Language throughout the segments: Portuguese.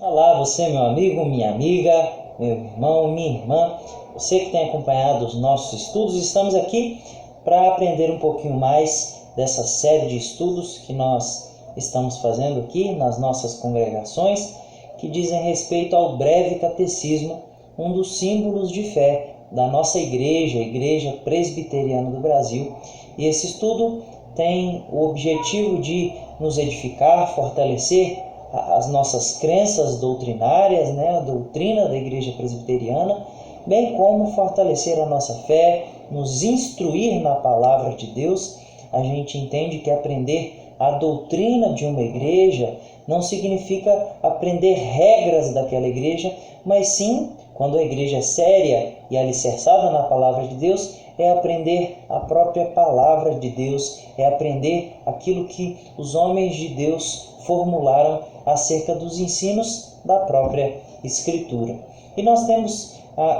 Olá, você, meu amigo, minha amiga, meu irmão, minha irmã, você que tem acompanhado os nossos estudos. Estamos aqui para aprender um pouquinho mais dessa série de estudos que nós estamos fazendo aqui nas nossas congregações, que dizem respeito ao breve catecismo, um dos símbolos de fé da nossa igreja, a Igreja Presbiteriana do Brasil. E esse estudo tem o objetivo de nos edificar, fortalecer as nossas crenças doutrinárias, a doutrina da Igreja Presbiteriana, bem como fortalecer a nossa fé, nos instruir na Palavra de Deus. A gente entende que aprender a doutrina de uma igreja não significa aprender regras daquela igreja, mas sim, quando a igreja é séria e alicerçada na Palavra de Deus, é aprender a própria Palavra de Deus, é aprender aquilo que os homens de Deus formularam acerca dos ensinos da própria Escritura. E nós temos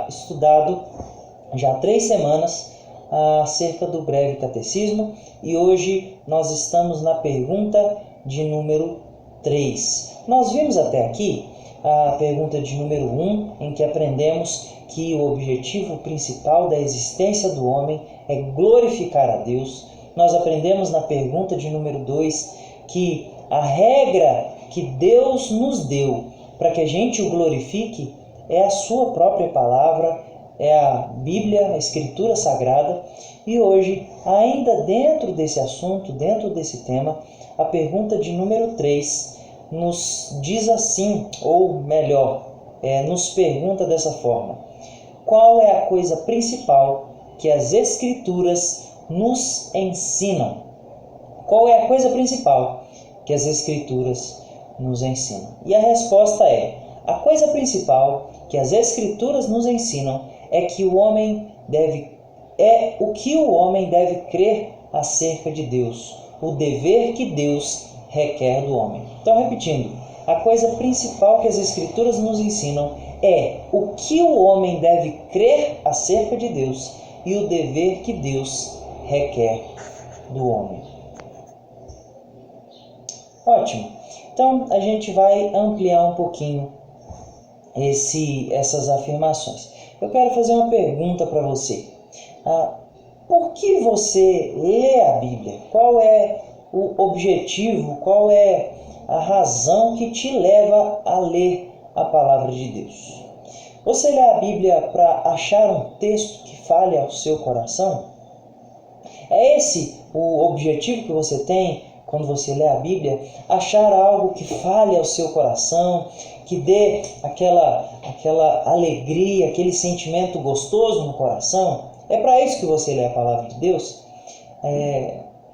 estudado já 3 semanas acerca do breve catecismo e hoje nós estamos na pergunta de número 3. Nós vimos até aqui a pergunta de número 1, em que aprendemos que o objetivo principal da existência do homem é glorificar a Deus. Nós aprendemos na pergunta de número 2 que a regra que Deus nos deu para que a gente o glorifique é a sua própria palavra, é a Bíblia, a Escritura Sagrada. E hoje, ainda dentro desse assunto, dentro desse tema, a pergunta de número 3 nos diz assim, ou melhor, nos pergunta dessa forma: qual é a coisa principal que as Escrituras nos ensinam? Qual é a coisa principal que as Escrituras nos ensinam? E a resposta é: a coisa principal que as Escrituras nos ensinam é que o homem deve crer acerca de Deus, o dever que Deus requer do homem. Então, repetindo, a coisa principal que as Escrituras nos ensinam é o que o homem deve crer acerca de Deus e o dever que Deus requer do homem. Ótimo. Então, a gente vai ampliar um pouquinho essas afirmações. Eu quero fazer uma pergunta para você. Por que você lê a Bíblia? Qual é o objetivo, qual é a razão que te leva a ler a Palavra de Deus? Você lê a Bíblia para achar um texto que fale ao seu coração? É esse o objetivo que você tem quando você lê a Bíblia? Achar algo que fale ao seu coração, que dê aquela alegria, aquele sentimento gostoso no coração? É para isso que você lê a Palavra de Deus?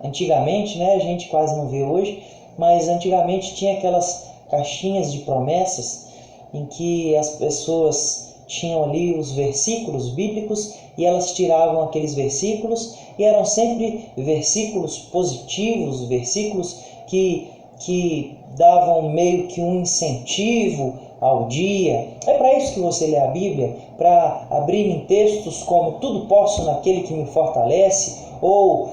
Antigamente, a gente quase não vê hoje, mas antigamente tinha aquelas caixinhas de promessas em que as pessoas tinham ali os versículos bíblicos e elas tiravam aqueles versículos e eram sempre versículos positivos, versículos que davam meio que um incentivo ao dia. É para isso que você lê a Bíblia? Para abrir em textos como tudo posso naquele que me fortalece, ou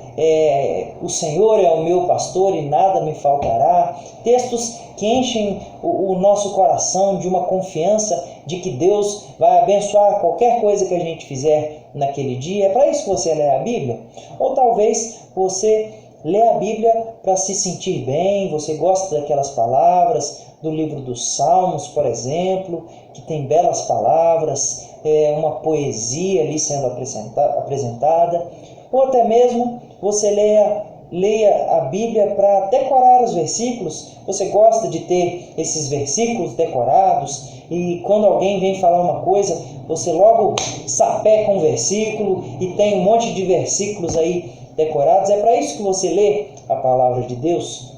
o Senhor é o meu pastor e nada me faltará. Textos que enchem o nosso coração de uma confiança de que Deus vai abençoar qualquer coisa que a gente fizer naquele dia. É para isso que você lê a Bíblia? Ou talvez você lê a Bíblia para se sentir bem, você gosta daquelas palavras do livro dos Salmos, por exemplo, que tem belas palavras, uma poesia ali sendo apresentada. Ou até mesmo você leia a Bíblia para decorar os versículos. Você gosta de ter esses versículos decorados e quando alguém vem falar uma coisa, você logo sapeca um versículo e tem um monte de versículos aí decorados. É para isso que você lê a Palavra de Deus?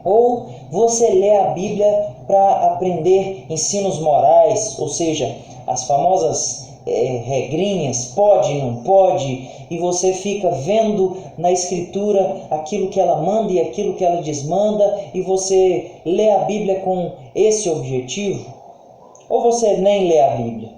Ou você lê a Bíblia para aprender ensinos morais, ou seja, as famosas regrinhas, pode, não pode, e você fica vendo na Escritura aquilo que ela manda e aquilo que ela desmanda, e você lê a Bíblia com esse objetivo? Ou você nem lê a Bíblia?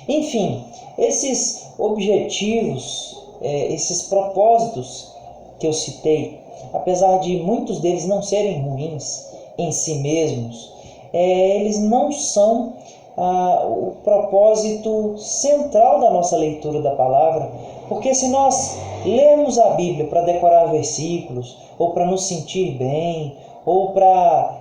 Enfim, esses objetivos, esses propósitos que eu citei, apesar de muitos deles não serem ruins em si mesmos, eles não são o propósito central da nossa leitura da palavra, porque se nós lermos a Bíblia para decorar versículos, ou para nos sentir bem, ou para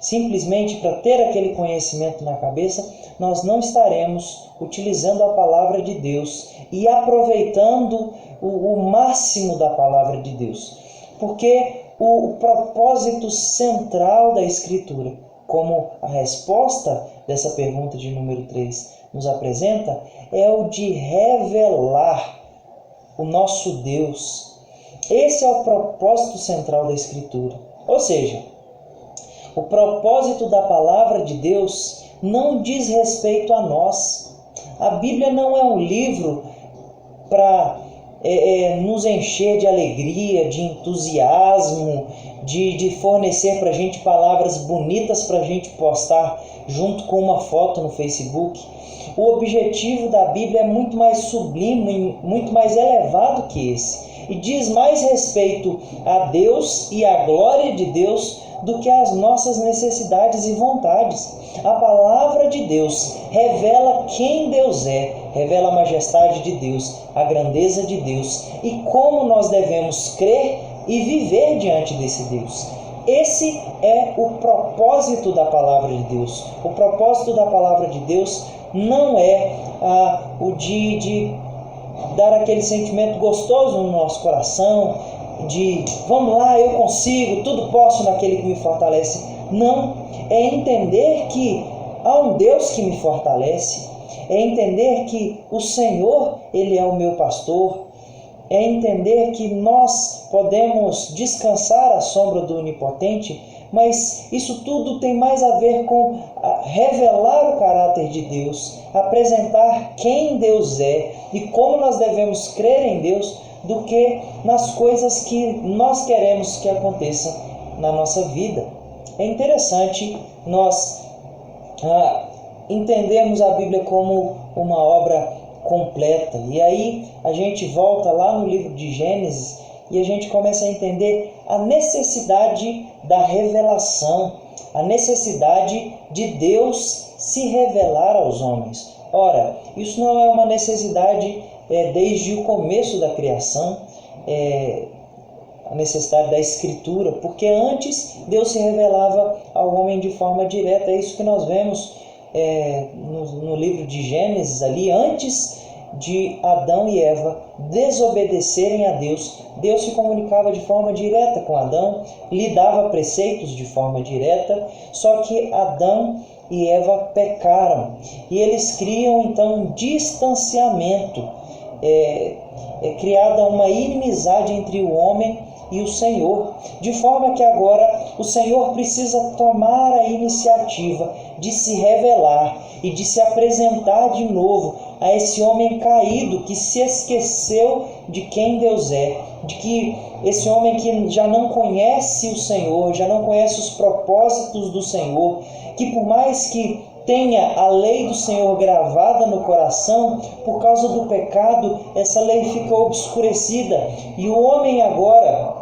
simplesmente para ter aquele conhecimento na cabeça, nós não estaremos utilizando a palavra de Deus e aproveitando o máximo da palavra de Deus. Porque o propósito central da Escritura, como a resposta dessa pergunta de número 3 nos apresenta, é o de revelar o nosso Deus. Esse é o propósito central da Escritura. Ou seja, o propósito da palavra de Deus não diz respeito a nós. A Bíblia não é um livro para nos encher de alegria, de entusiasmo, de fornecer para a gente palavras bonitas para a gente postar junto com uma foto no Facebook. O objetivo da Bíblia é muito mais sublime, muito mais elevado que esse. E diz mais respeito a Deus e à glória de Deus do que as nossas necessidades e vontades. A palavra de Deus revela quem Deus é, revela a majestade de Deus, a grandeza de Deus e como nós devemos crer e viver diante desse Deus. Esse é o propósito da palavra de Deus. O propósito da palavra de Deus não é o de dar aquele sentimento gostoso no nosso coração, de vamos lá, eu consigo, tudo posso naquele que me fortalece. Não, é entender que há um Deus que me fortalece, é entender que o Senhor, Ele é o meu pastor, é entender que nós podemos descansar à sombra do Onipotente, mas isso tudo tem mais a ver com revelar o caráter de Deus, apresentar quem Deus é e como nós devemos crer em Deus, do que nas coisas que nós queremos que aconteçam na nossa vida. É interessante nós entendermos a Bíblia como uma obra completa. E aí a gente volta lá no livro de Gênesis e a gente começa a entender a necessidade da revelação, a necessidade de Deus se revelar aos homens. Ora, isso não é uma necessidade desde o começo da criação, a necessidade da Escritura, porque antes Deus se revelava ao homem de forma direta. É isso que nós vemos no livro de Gênesis ali, antes de Adão e Eva desobedecerem a Deus, Deus se comunicava de forma direta com Adão, lhe dava preceitos de forma direta, só que Adão e Eva pecaram e eles criam então um distanciamento, criada uma inimizade entre o homem e o Senhor, de forma que agora o Senhor precisa tomar a iniciativa de se revelar e de se apresentar de novo a esse homem caído que se esqueceu de quem Deus é, de que esse homem que já não conhece o Senhor, já não conhece os propósitos do Senhor, que por mais que tenha a lei do Senhor gravada no coração, por causa do pecado, essa lei fica obscurecida. E o homem agora,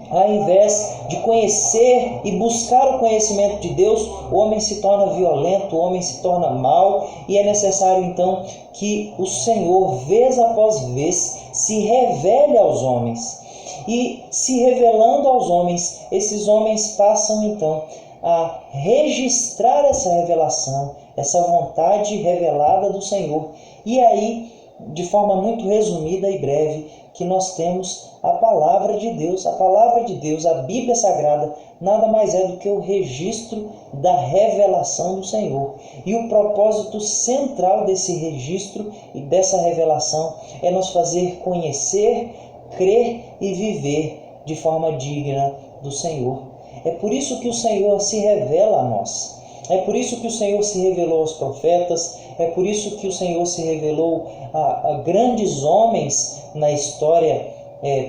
ao invés de conhecer e buscar o conhecimento de Deus, o homem se torna violento, o homem se torna mau, e é necessário então que o Senhor, vez após vez, se revele aos homens. E se revelando aos homens, esses homens passam então a registrar essa revelação, essa vontade revelada do Senhor. E aí, de forma muito resumida e breve, que nós temos a palavra de Deus. A palavra de Deus, a Bíblia Sagrada, nada mais é do que o registro da revelação do Senhor. E o propósito central desse registro e dessa revelação é nos fazer conhecer, crer e viver de forma digna do Senhor. É por isso que o Senhor se revela a nós. É por isso que o Senhor se revelou aos profetas. É por isso que o Senhor se revelou a grandes homens na história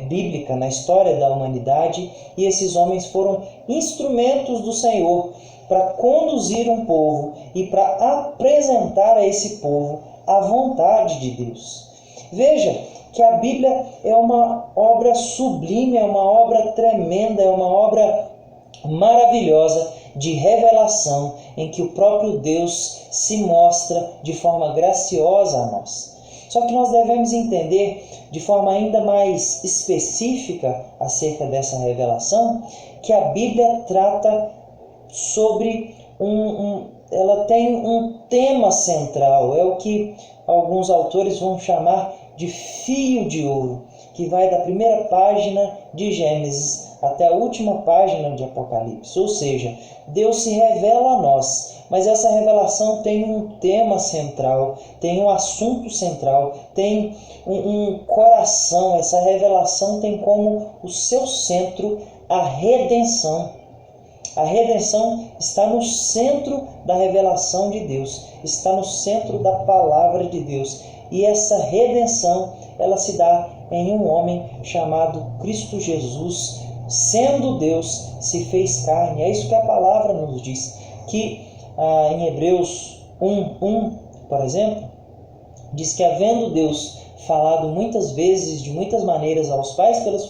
bíblica, na história da humanidade. E esses homens foram instrumentos do Senhor para conduzir um povo e para apresentar a esse povo a vontade de Deus. Veja que a Bíblia é uma obra sublime, é uma obra tremenda, é uma obra maravilhosa de revelação em que o próprio Deus se mostra de forma graciosa a nós. Só que nós devemos entender de forma ainda mais específica acerca dessa revelação, que a Bíblia trata sobre ela tem um tema central, é o que alguns autores vão chamar de fio de ouro, que vai da primeira página de Gênesis até a última página de Apocalipse. Ou seja, Deus se revela a nós, mas essa revelação tem um tema central, tem um assunto central, tem um coração. Essa revelação tem como o seu centro a redenção. A redenção está no centro da revelação de Deus, está no centro da palavra de Deus. E essa redenção, ela se dá em um homem chamado Cristo Jesus, sendo Deus, se fez carne. É isso que a palavra nos diz, que em Hebreus 1:1, por exemplo, diz que havendo Deus falado muitas vezes, de muitas maneiras aos pais pelos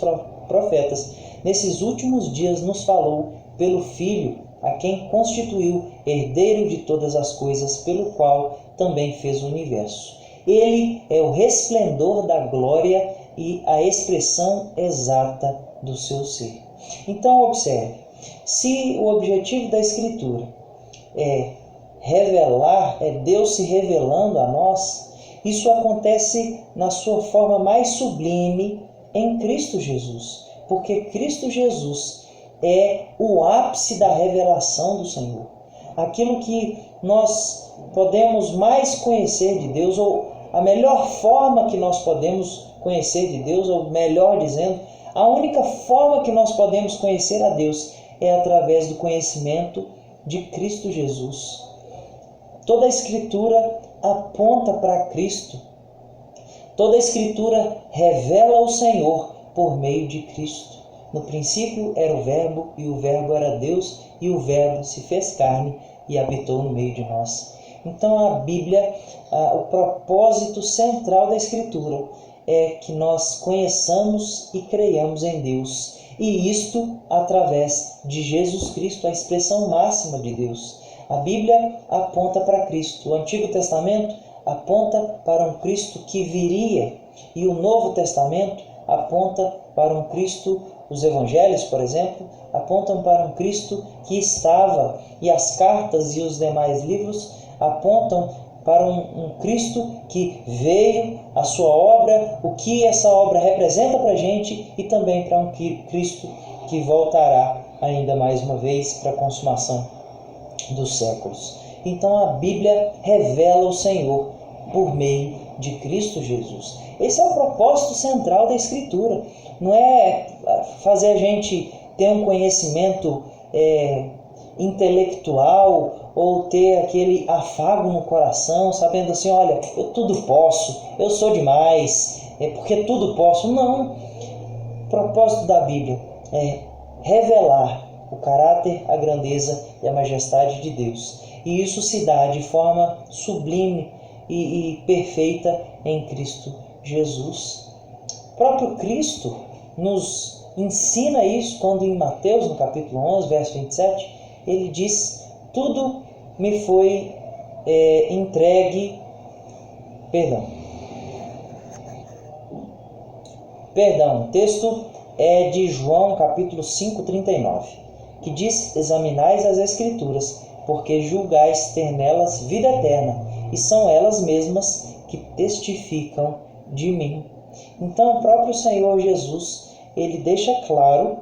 profetas, nesses últimos dias nos falou pelo Filho, a quem constituiu herdeiro de todas as coisas, pelo qual também fez o universo. Ele é o resplendor da glória e a expressão exata do seu ser. Então observe, se o objetivo da Escritura é revelar, é Deus se revelando a nós, isso acontece na sua forma mais sublime em Cristo Jesus, porque Cristo Jesus é o ápice da revelação do Senhor. Aquilo que nós podemos mais conhecer de Deus, ou a melhor forma que nós podemos conhecer de Deus, ou melhor dizendo, a única forma que nós podemos conhecer a Deus é através do conhecimento de Cristo Jesus. Toda a Escritura aponta para Cristo. Toda a Escritura revela o Senhor por meio de Cristo. No princípio era o Verbo, e o Verbo era Deus, e o Verbo se fez carne e habitou no meio de nós. Então a Bíblia, o propósito central da Escritura é que nós conheçamos e creiamos em Deus. E isto através de Jesus Cristo, a expressão máxima de Deus. A Bíblia aponta para Cristo. O Antigo Testamento aponta para um Cristo que viria. E o Novo Testamento aponta para um Cristo, os Evangelhos, por exemplo, apontam para um Cristo que estava, e as cartas e os demais livros apontam para um Cristo que veio, a sua obra, o que essa obra representa para a gente, e também para um Cristo que voltará ainda mais uma vez para a consumação dos séculos. Então a Bíblia revela o Senhor por meio de Cristo Jesus. Esse é o propósito central da Escritura. Não é fazer a gente ter um conhecimento intelectual, ou ter aquele afago no coração, sabendo assim, olha, eu tudo posso, eu sou demais, porque tudo posso. Não. O propósito da Bíblia é revelar o caráter, a grandeza e a majestade de Deus. E isso se dá de forma sublime e perfeita em Cristo Jesus. O próprio Cristo nos ensina isso quando em Mateus, no capítulo 11, verso 27, ele diz, tudo me foi entregue, o texto é de João, capítulo 5, 39, que diz, examinais as Escrituras, porque julgais ter nelas vida eterna, e são elas mesmas que testificam de mim. Então o próprio Senhor Jesus, ele deixa claro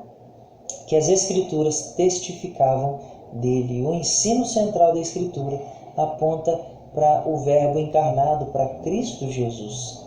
que as Escrituras testificavam dele. O ensino central da Escritura aponta para o Verbo encarnado, para Cristo Jesus.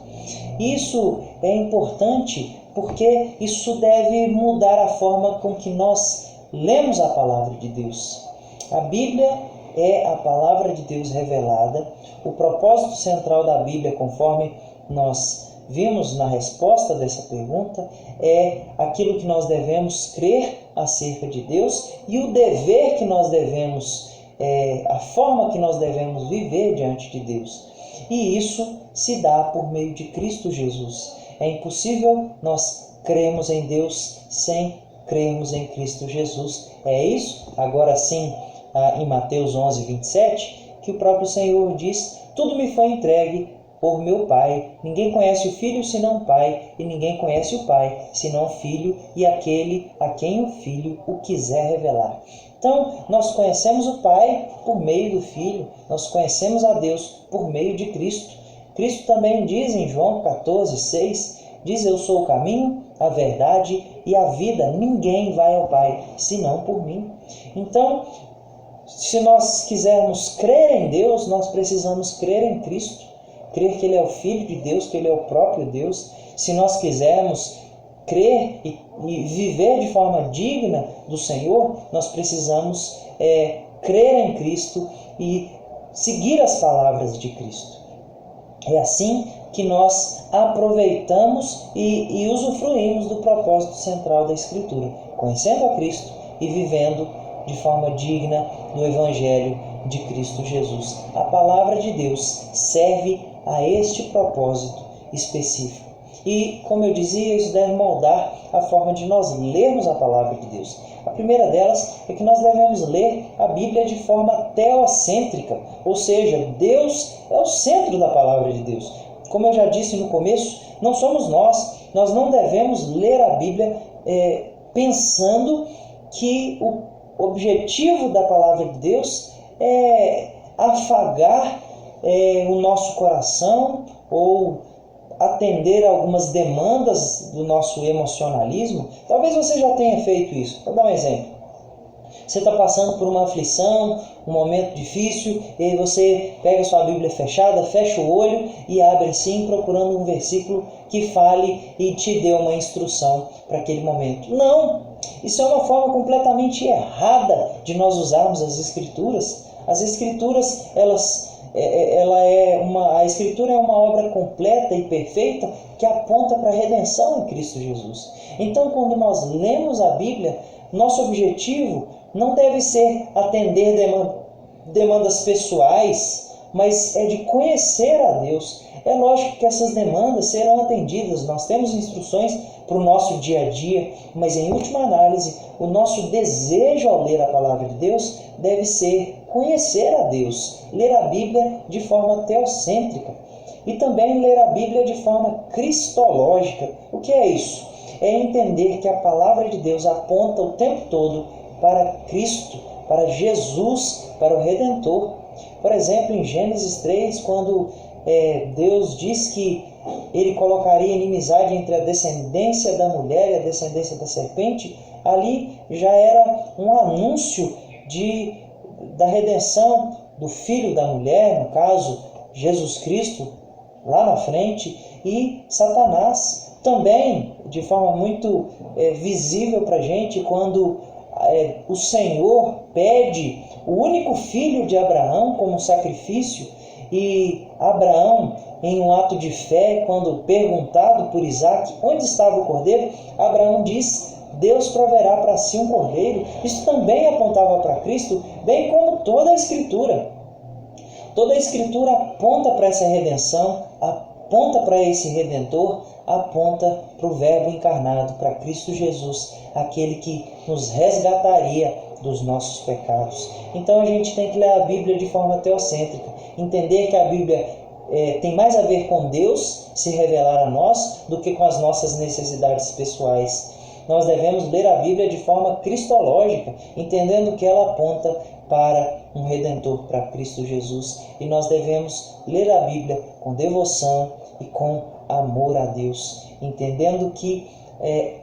Isso é importante porque isso deve mudar a forma com que nós lemos a palavra de Deus. A Bíblia é a palavra de Deus revelada. O propósito central da Bíblia, conforme nós vimos na resposta dessa pergunta, é aquilo que nós devemos crer acerca de Deus, e o dever que nós devemos, a forma que nós devemos viver diante de Deus. E isso se dá por meio de Cristo Jesus. É impossível nós crermos em Deus sem crermos em Cristo Jesus. É isso? Agora sim, em Mateus 11, 27, que o próprio Senhor diz: tudo me foi entregue por meu Pai. Ninguém conhece o Filho senão o Pai, e ninguém conhece o Pai senão o Filho e aquele a quem o Filho o quiser revelar. Então, nós conhecemos o Pai por meio do Filho, nós conhecemos a Deus por meio de Cristo. Cristo também diz em João 14, 6, diz: eu sou o caminho, a verdade e a vida. Ninguém vai ao Pai senão por mim. Então, se nós quisermos crer em Deus, nós precisamos crer em Cristo, crer que Ele é o Filho de Deus, que Ele é o próprio Deus. Se nós quisermos crer e viver de forma digna do Senhor, nós precisamos crer em Cristo e seguir as palavras de Cristo. É assim que nós aproveitamos e usufruímos do propósito central da Escritura, conhecendo a Cristo e vivendo de forma digna do Evangelho de Cristo Jesus. A palavra de Deus serve a este propósito específico. E, como eu dizia, isso deve moldar a forma de nós lermos a palavra de Deus. A primeira delas é que nós devemos ler a Bíblia de forma teocêntrica, ou seja, Deus é o centro da palavra de Deus. Como eu já disse no começo, não somos nós não devemos ler a Bíblia pensando que o objetivo da palavra de Deus é afagar o nosso coração ou atender a algumas demandas do nosso emocionalismo. Talvez você já tenha feito isso. Vou dar um exemplo. Você está passando por uma aflição, um momento difícil, e aí você pega sua Bíblia fechada, fecha o olho e abre assim, procurando um versículo que fale e te dê uma instrução para aquele momento. Não! Isso é uma forma completamente errada de nós usarmos as Escrituras. As Escrituras, a Escritura é uma obra completa e perfeita que aponta para a redenção em Cristo Jesus. Então, quando nós lemos a Bíblia, nosso objetivo não deve ser atender demandas pessoais, mas é de conhecer a Deus. É lógico que essas demandas serão atendidas, nós temos instruções para o nosso dia a dia, mas em última análise, o nosso desejo ao ler a palavra de Deus deve ser conhecer a Deus, ler a Bíblia de forma teocêntrica e também ler a Bíblia de forma cristológica. O que é isso? É entender que a palavra de Deus aponta o tempo todo para Cristo, para Jesus, para o Redentor. Por exemplo, em Gênesis 3, quando Deus diz que Ele colocaria inimizade entre a descendência da mulher e a descendência da serpente, ali já era um anúncio da redenção do filho da mulher, no caso, Jesus Cristo, lá na frente, e Satanás. Também, de forma muito visível para a gente, quando o Senhor pede o único filho de Abraão como sacrifício, e Abraão, em um ato de fé, quando perguntado por Isaac onde estava o cordeiro, Abraão diz: Deus proverá para si um cordeiro. Isso também apontava para Cristo, bem como toda a Escritura. Toda a Escritura aponta para essa redenção, aponta para esse Redentor, aponta para o Verbo encarnado, para Cristo Jesus, aquele que nos resgataria dos nossos pecados. Então a gente tem que ler a Bíblia de forma teocêntrica, entender que a Bíblia tem mais a ver com Deus se revelar a nós do que com as nossas necessidades pessoais. Nós devemos ler a Bíblia de forma cristológica, entendendo que ela aponta para um Redentor, para Cristo Jesus. E nós devemos ler a Bíblia com devoção e com amor a Deus, entendendo que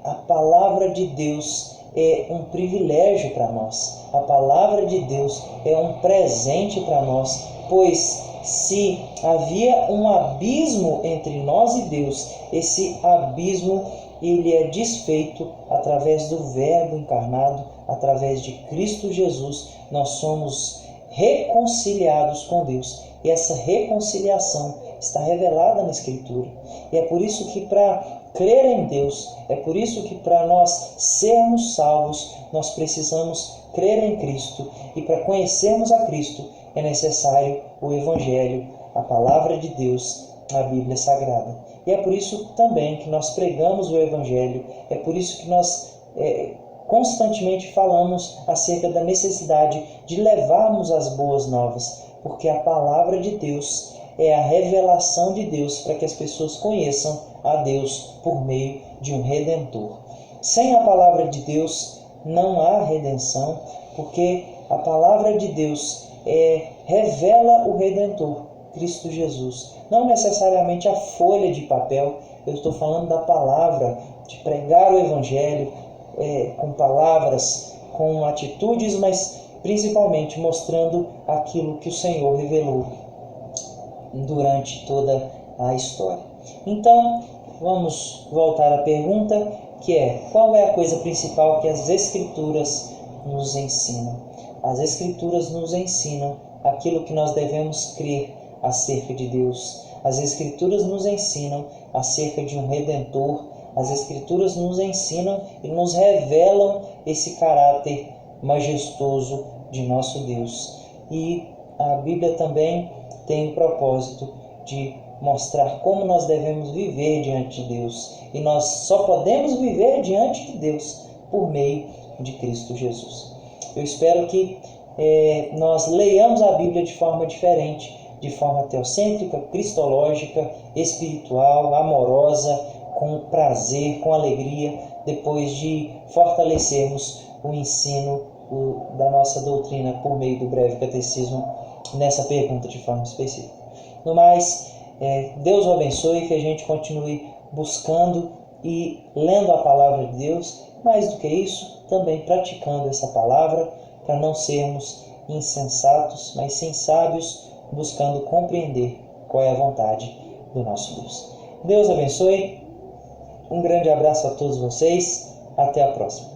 a palavra de Deus é um privilégio para nós. A palavra de Deus é um presente para nós, pois se havia um abismo entre nós e Deus, esse abismo ele é desfeito através do Verbo encarnado, através de Cristo Jesus. Nós somos reconciliados com Deus. E essa reconciliação está revelada na Escritura. E é por isso que para crer em Deus, é por isso que para nós sermos salvos, nós precisamos crer em Cristo. E para conhecermos a Cristo, é necessário o Evangelho, a Palavra de Deus, a Bíblia Sagrada. E é por isso também que nós pregamos o Evangelho, é por isso que nós constantemente falamos acerca da necessidade de levarmos as boas novas, porque a palavra de Deus é a revelação de Deus para que as pessoas conheçam a Deus por meio de um Redentor. Sem a palavra de Deus não há redenção, porque a palavra de Deus revela o Redentor, Cristo Jesus. Não necessariamente a folha de papel, eu estou falando da palavra, de pregar o Evangelho com palavras, com atitudes, mas principalmente mostrando aquilo que o Senhor revelou durante toda a história. Então, vamos voltar à pergunta, que é: qual é a coisa principal que as Escrituras nos ensinam? As Escrituras nos ensinam aquilo que nós devemos crer acerca de Deus. As Escrituras nos ensinam acerca de um Redentor. As Escrituras nos ensinam e nos revelam esse caráter majestoso de nosso Deus. E a Bíblia também tem o propósito de mostrar como nós devemos viver diante de Deus. E nós só podemos viver diante de Deus por meio de Cristo Jesus. Eu espero que nós leiamos a Bíblia de forma diferente, de forma teocêntrica, cristológica, espiritual, amorosa, com prazer, com alegria, depois de fortalecermos o ensino da nossa doutrina por meio do breve catecismo nessa pergunta de forma específica. No mais, Deus o abençoe, que a gente continue buscando e lendo a palavra de Deus, mais do que isso, também praticando essa palavra, para não sermos insensatos, mas sim sábios, buscando compreender qual é a vontade do nosso Deus. Deus abençoe, um grande abraço a todos vocês, até a próxima.